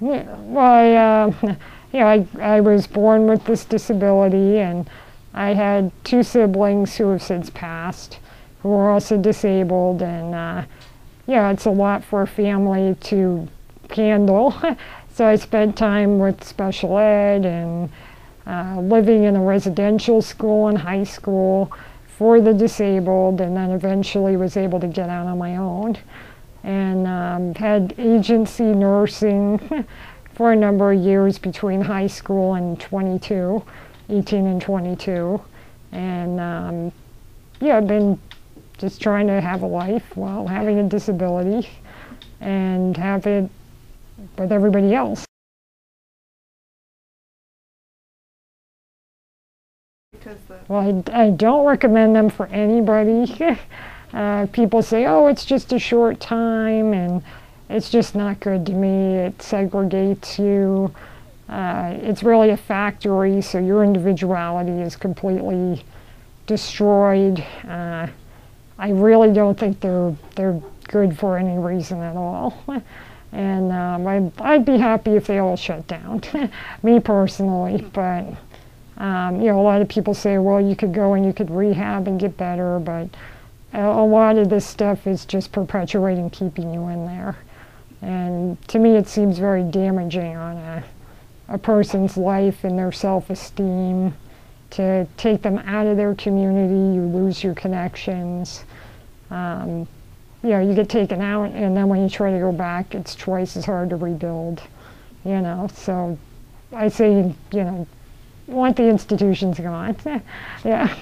Yeah, well, I was born with this disability, and I had two siblings who have since passed, who are also disabled, and it's a lot for a family to handle. So I spent time with special ed and living in a residential school and high school for the disabled, and then eventually was able to get out on my own. And had agency nursing for a number of years between high school and 18 and 22. And I've been just trying to have a life while having a disability and have it with everybody else. Well, I don't recommend them for anybody. People say, oh, it's just a short time, and it's just not good to me. It segregates you. It's really a factory, so your individuality is completely destroyed. I really don't think they're good for any reason at all. And I'd be happy if they all shut down, me personally. But a lot of people say, well, you could go and you could rehab and get better, but a lot of this stuff is just perpetuating, keeping you in there. And to me, it seems very damaging on a person's life and their self-esteem. To take them out of their community, you lose your connections. You get taken out, and then when you try to go back, it's twice as hard to rebuild. So I say, want the institutions gone. Yeah.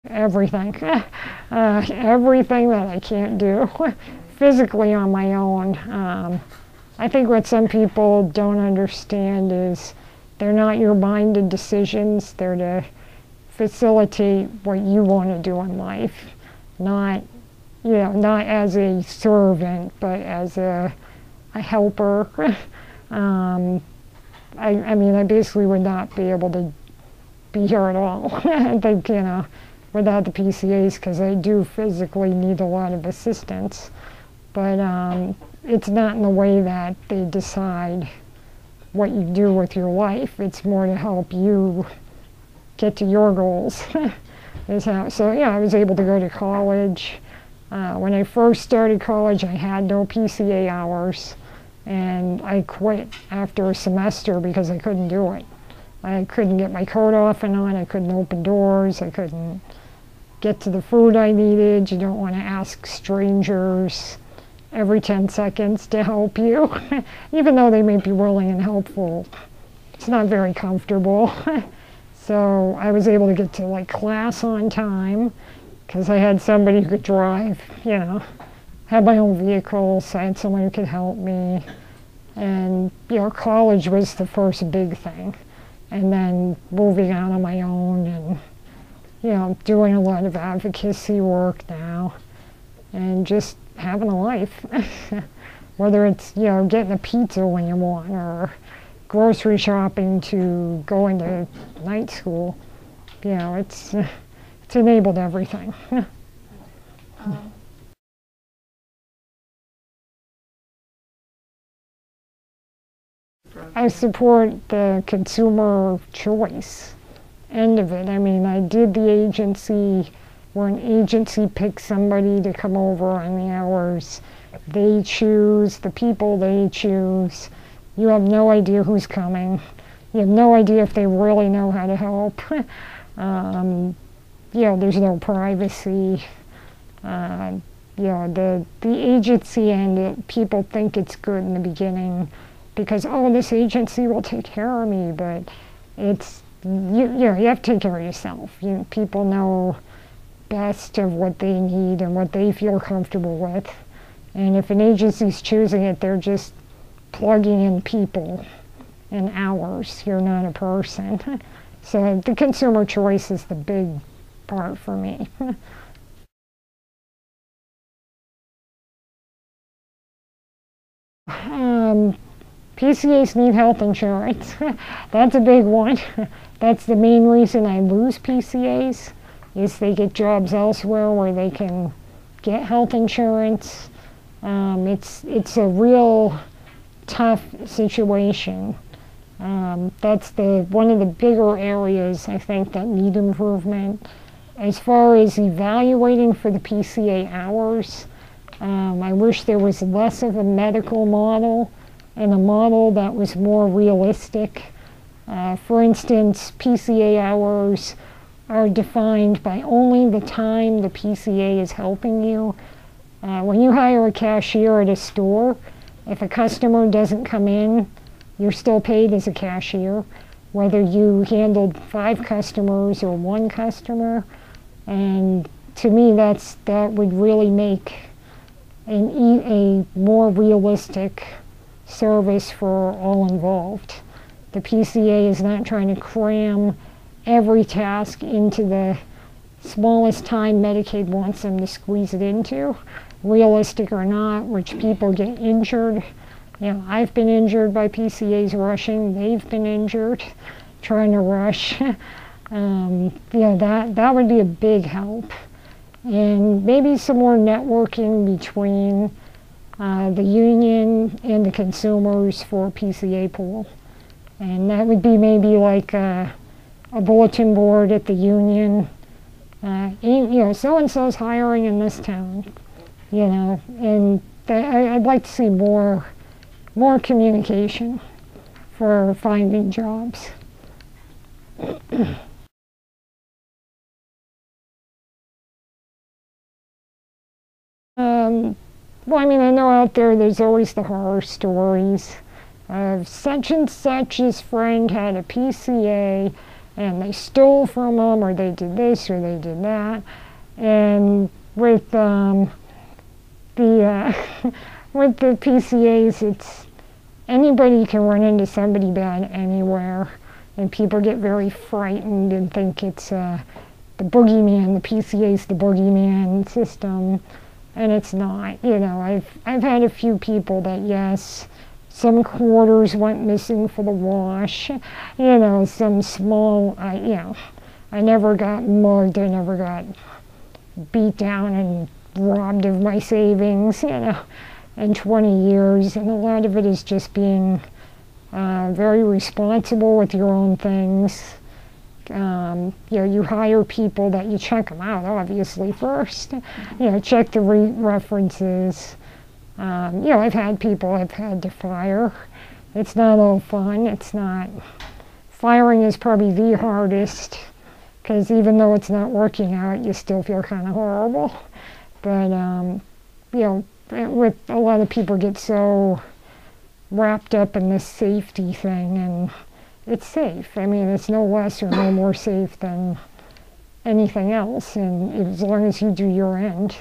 Everything. Everything that I can't do physically on my own. I think what some people don't understand is they're not your minded decisions. They're to facilitate what you want to do in life, not as a servant, but as a helper. I basically would not be able to be here at all. I think, without the PCAs, because I do physically need a lot of assistance. But it's not in the way that they decide what you do with your life. It's more to help you get to your goals. I was able to go to college. When I first started college, I had no PCA hours, and I quit after a semester because I couldn't do it. I couldn't get my coat off and on, I couldn't open doors, I couldn't get to the food I needed. You don't want to ask strangers every 10 seconds to help you, even though they may be willing and helpful. It's not very comfortable. So I was able to get to class on time because I had somebody who could drive, had my own vehicle, so I had someone who could help me. And, college was the first big thing. And then moving out on my own and, doing a lot of advocacy work now and just having a life. Whether it's, getting a pizza when you want or grocery shopping to going to night school, it's enabled everything. I support the consumer choice end of it. I did the agency where an agency picks somebody to come over on the hours. They choose the people they choose. You have no idea who's coming. You have no idea if they really know how to help. There's no privacy. The agency end, people think it's good in the beginning because, this agency will take care of me, but it's, you have to take care of yourself. People know best of what they need and what they feel comfortable with. And if an agency's choosing it, they're just plugging in people and hours. You're not a person. So the consumer choice is the big part for me. PCAs need health insurance. That's a big one. That's the main reason I lose PCAs, is they get jobs elsewhere where they can get health insurance. It's a real tough situation. That's one of the bigger areas I think that need improvement. As far as evaluating for the PCA hours, I wish there was less of a medical model and a model that was more realistic. For instance, PCA hours are defined by only the time the PCA is helping you. When you hire a cashier at a store, if a customer doesn't come in, you're still paid as a cashier, whether you handled 5 customers or 1 customer. And to me, that would really make a more realistic service for all involved. The PCA is not trying to cram every task into the smallest time Medicaid wants them to squeeze it into. Realistic or not, which people get injured. You know, I've been injured by PCAs rushing. They've been injured trying to rush. That would be a big help. And maybe some more networking between the union and the consumers for a PCA pool. And that would be maybe like a bulletin board at the union. So-and-so's hiring in this town, and I'd like to see more communication for finding jobs. I know out there's always the horror stories of such and such's friend had a PCA and they stole from them, or they did this, or they did that. And with with the PCAs, it's anybody can run into somebody bad anywhere, and people get very frightened and think it's the boogeyman. The PCA's the boogeyman system, and it's not. I've had a few people that, yes, some quarters went missing for the wash. Some small. I never got mugged. I never got beat down and robbed of my savings. In 20 years, and a lot of it is just being very responsible with your own things. You hire people that you check them out, obviously, first. Check the references. I've had people I've had to fire. It's not all fun. It's not. Firing is probably the hardest, because even though it's not working out, you still feel kind of horrible. But, with a lot of people get so wrapped up in this safety thing, and it's safe. It's no less or no more safe than anything else, and as long as you do your end.